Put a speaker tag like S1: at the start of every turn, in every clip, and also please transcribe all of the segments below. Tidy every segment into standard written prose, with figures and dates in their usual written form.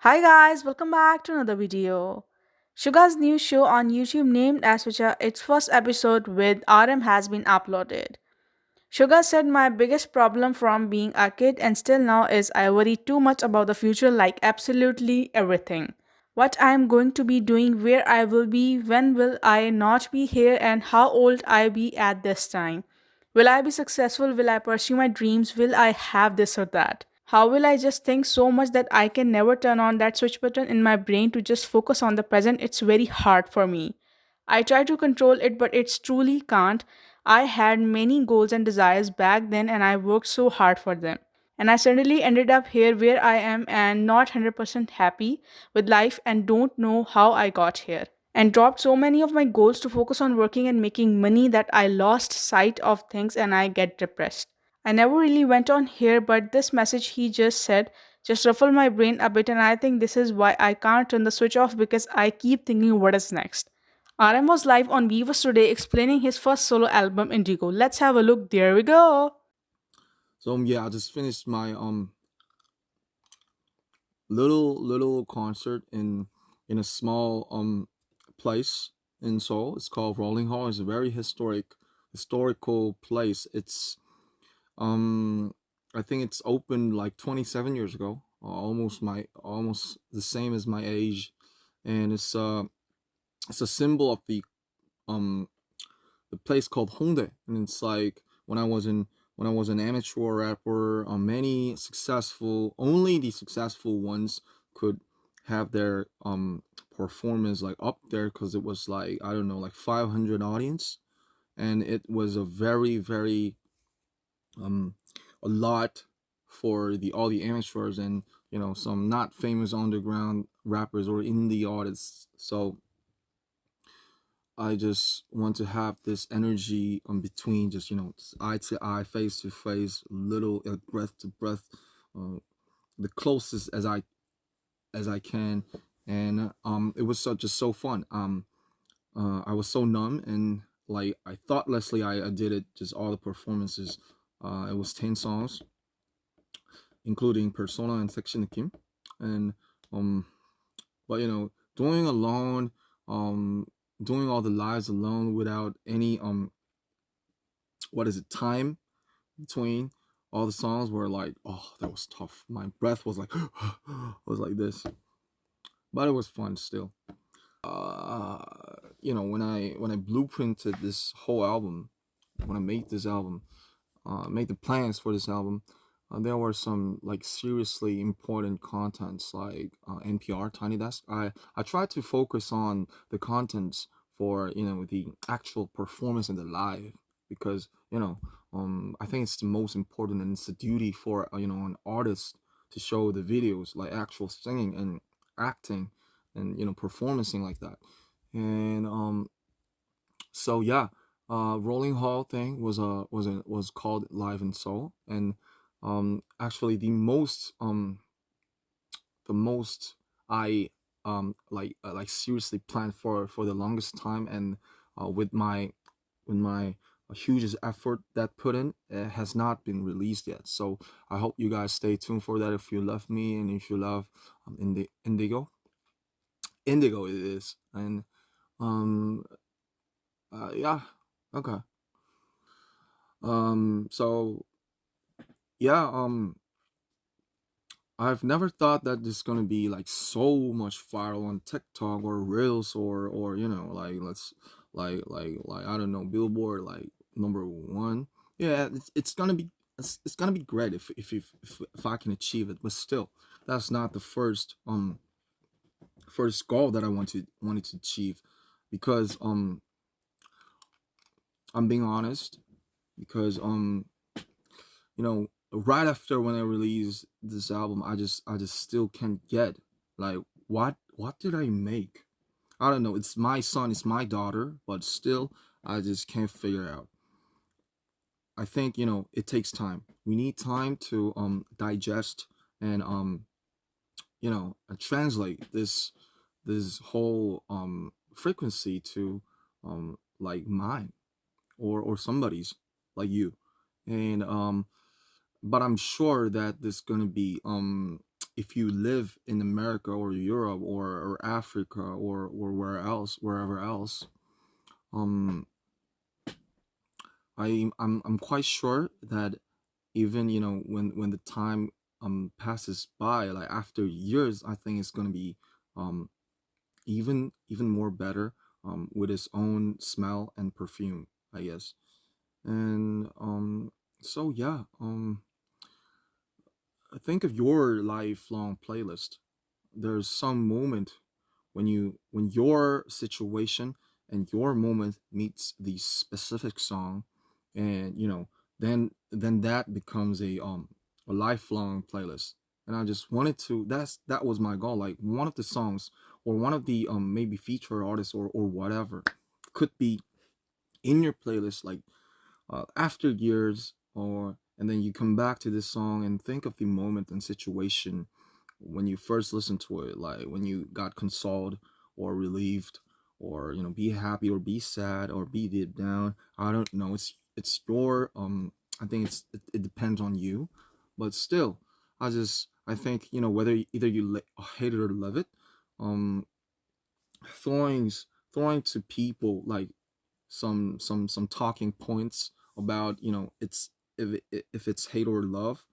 S1: Hi guys, welcome back to another video. Suga's new show on YouTube named as Sucha, its first episode with RM has been uploaded. Suga said my biggest problem from being a kid and still now is I worry too much about the future, like absolutely everything. What I am going to be doing, where I will be, when will I not be here, and how old I be at this time. Will I be successful? Will I pursue my dreams? Will I have this or that? How will I just think so much that I can never turn on that switch button in my brain to just focus on the present? It's very hard for me. I try to control it, but it's truly can't. I had many goals and desires back then, and I worked so hard for them. And I suddenly ended up here where I am and not 100% happy with life and don't know how I got here. And dropped so many of my goals to focus on working and making money that I lost sight of things and I get depressed. I never really went on here, but this message he just said just ruffled my brain a bit, and I think this is why I can't turn the switch off because I keep thinking what is next. RM was live on Weverse today explaining his first solo album Indigo. Let's have a look. There we go.
S2: So yeah, I just finished my little concert in a small place in Seoul. It's called Rolling Hall. It's a very historical place. It's um I think it's opened like 27 years ago. Almost the same as my age, and it's a symbol of um the place called Hongdae, and it's like when I was an amateur rapper, many successful only the successful ones could have their performance like up there because it was like I don't know like 500 audience, and it was a very um a lot for the all the amateurs and some not famous underground rappers or indie artists. So I just want to have this energy between just eye to eye, face to face, little breath to breath, uh, the closest as I can, and it was just so fun. I was so numb and like I thoughtlessly I did it just all the performances. It was 10 songs, including Persona and Section Kim, and um, but doing alone, um, doing all the lives alone without any what is it time between all the songs were like, oh, that was tough. My breath was like was like this, but it was fun still. uh when I blueprinted this whole album, when I made this album, made the plans for this album, there were some like seriously important contents like NPR Tiny Desk. I tried to focus on the contents for the actual performance in the live, because I think it's the most important, and it's a duty for an artist to show the videos like actual singing and acting and performing like that. And so yeah, Rolling Hall thing was called Live in Seoul, and actually the most I like seriously planned for the longest time, and with my hugest effort that put in, it has not been released yet. So I hope you guys stay tuned for that if you love me and if you love Indigo it is. And um yeah, okay. So yeah, I've never thought that this is gonna be like so much viral on TikTok or Reels or like let's like I don't know, Billboard like number one. Yeah, it's gonna be it's gonna be great if I can achieve it. But still, that's not the first goal that I wanted to achieve, because I'm being honest, because right after when I released this album, I just still can't get like what did I make? I don't know. It's my son, it's my daughter, but still I just can't figure out. I think it takes time. We need time to digest and translate this whole frequency to like mine or somebody's like you. And but I'm sure that this gonna be if you live in America or Europe or Africa or wherever else, um I'm quite sure that even, when the time passes by, like after years, I think it's gonna be um even more better, with its own smell and perfume, I guess. And so yeah, think of your lifelong playlist. There's some moment when your situation and your moment meets the specific song, and then that becomes a lifelong playlist. And I just wanted to that was my goal, like one of the songs or one of the maybe feature artists or whatever could be in your playlist, like after years, or and then you come back to this song and think of the moment and situation when you first listened to it, like when you got consoled or relieved, or be happy or be sad or be deep down. I don't know, it's your I think it depends on you, but still, I think, whether either you hate it or love it, um throwing throwing to people like some talking points about, it's if it's hate or love.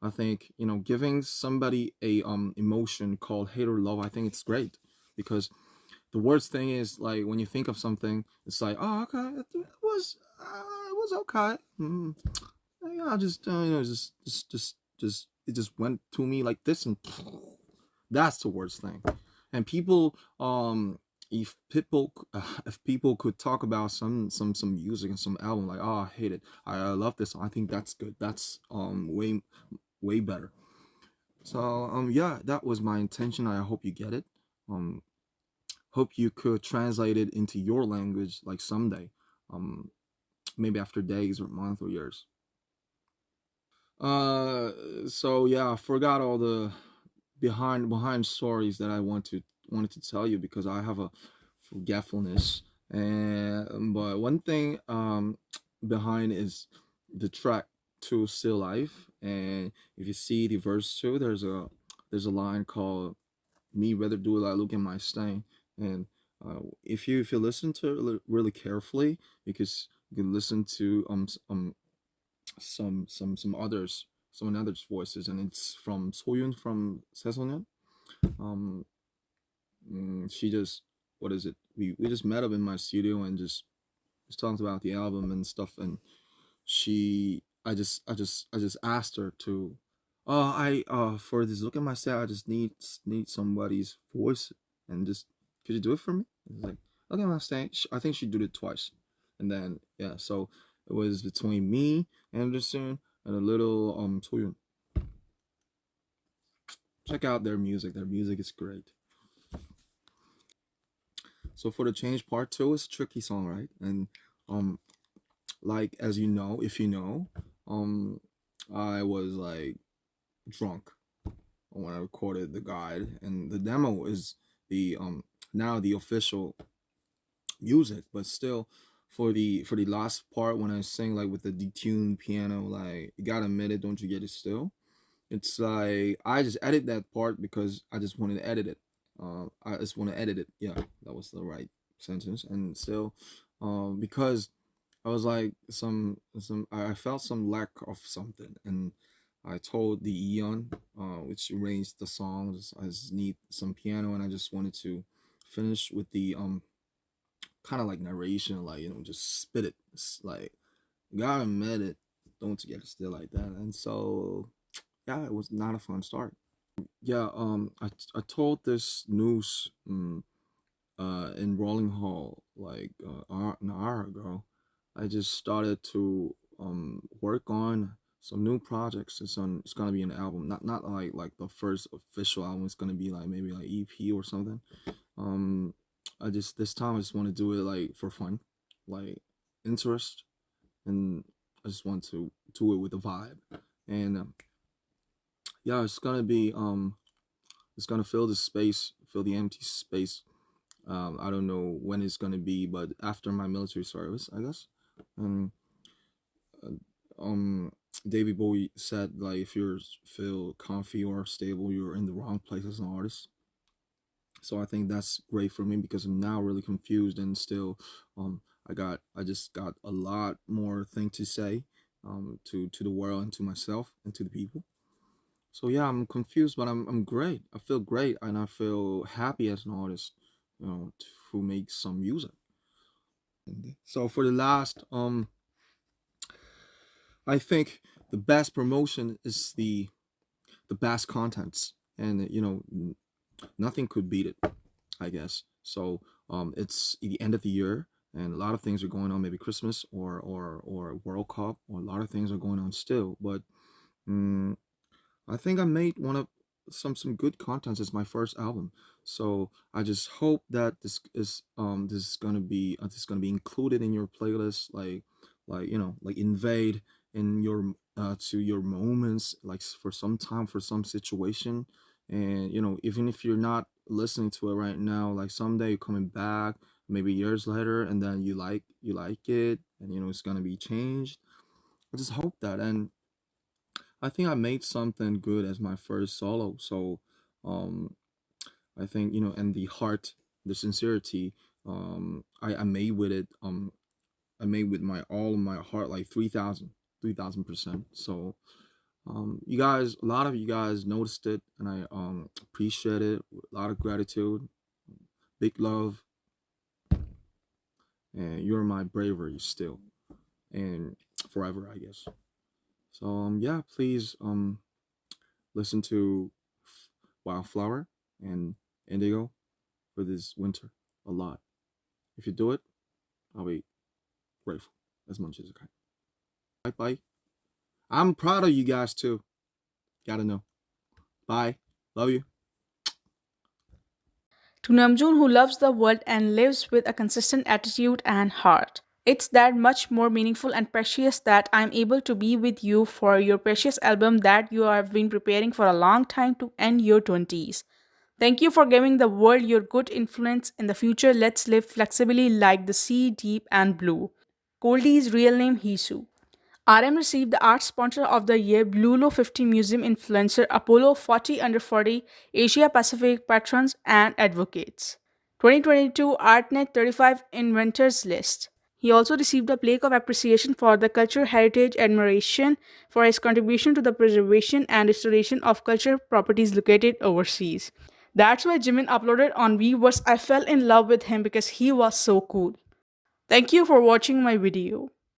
S2: I think, giving somebody a emotion called hate or love, I think it's great, because the worst thing is, like, when you think of something, it's like, oh, okay, it was okay. Yeah, I just just it just went to me like this, and that's the worst thing. And people, if people could talk about some music and some album, like, oh, I hate it, I love this song, I think that's good. That's way better. So yeah, that was my intention. I hope you get it. Um, hope you could translate it into your language like someday. Um, maybe after days or months or years. Uh, so yeah, I forgot all the behind stories that I wanted to tell you, because I have a forgetfulness. And but one thing behind is the track to Still Life. And if you see the verse 2, there's a line called "Me rather do it like look at my stain." And if you listen to it really carefully, because you can listen to someone others voices, and it's from Soyun from Seso년. um she just, what is it, we just met up in my studio and just talked about the album and stuff. And I just asked her to, I for this look at my set, I just need somebody's voice, and just, could you do it for me? It's like, look at my stand. I think she did it twice. And then yeah, so it was between me, Anderson, and a little Toyun. Check out their music is great. So for the change part 2, it's a tricky song, right? And um like, as you know, if you know, um I was like drunk when I recorded the guide, and the demo is the now the official music. But still, for the last part, when I sing like with the detuned piano, like, you gotta admit it, don't you get it still? It's like I just edit that part because I just wanted to edit it. I just want to edit it. Yeah, that was the right sentence. And still, because I was like, I felt some lack of something, and I told the Eon, which arranged the songs, I just need some piano, and I just wanted to finish with the kind of like narration, like, just spit it. It's like, gotta admit it, don't get it still like that. And so yeah, it was not a fun start. Yeah, I told this news in Rolling Hall like an hour ago. I just started to work on some new projects. It's gonna be an album, not like the first official album. It's gonna be like maybe like EP or something. Um, I just this time I just want to do it like for fun, like interest, and I just want to do it with a vibe. And yeah, it's gonna fill the space, fill the empty space. I don't know when it's gonna be, but after my military service, I guess. Um, David Bowie said, like, if you feel comfy or stable, you're in the wrong place as an artist. So I think that's great for me because I'm now really confused and still, I just got a lot more thing to say, to the world and to myself and to the people. So yeah, I'm confused, but I'm great. I feel great and I feel happy as an artist, who makes some music. So for the last, I think the best promotion is the best contents, and nothing could beat it, I guess. So it's the end of the year, and a lot of things are going on. Maybe Christmas or World Cup, or a lot of things are going on still. But mm, I think I made one of some good content. It's my first album, so I just hope that this is gonna be included in your playlist, like invade in your to your moments, like for some time, for some situation. And even if you're not listening to it right now, like someday you're coming back, maybe years later, and then you like it, and it's gonna be changed. I just hope that. And I think I made something good as my first solo. So um I think, and the heart, the sincerity, I made with it, I made with my all of my heart, like 3,000%. So you guys, a lot of you guys noticed it, and I appreciate it. A lot of gratitude, big love, and you're my bravery still and forever, I guess. So yeah, please listen to Wildflower and Indigo for this winter a lot. If you do it, I'll be grateful as much as I can. Bye bye. I'm proud of you guys too. Gotta know. Bye. Love you.
S1: To Namjoon, who loves the world and lives with a consistent attitude and heart. It's that much more meaningful and precious that I'm able to be with you for your precious album that you have been preparing for a long time to end your 20s. Thank you for giving the world your good influence. In the future, let's live flexibly like the sea, deep and blue. Goldie's real name Hisu. RM received the Art Sponsor of the Year Bluelo 50 Museum Influencer Apollo 40 Under 40 Asia Pacific Patrons and Advocates. 2022 ArtNet 35 Inventors List. He also received a plaque of appreciation for the cultural heritage admiration for his contribution to the preservation and restoration of cultural properties located overseas. That's why Jimin uploaded on Weverse. I fell in love with him because he was so cool. Thank you for watching my video.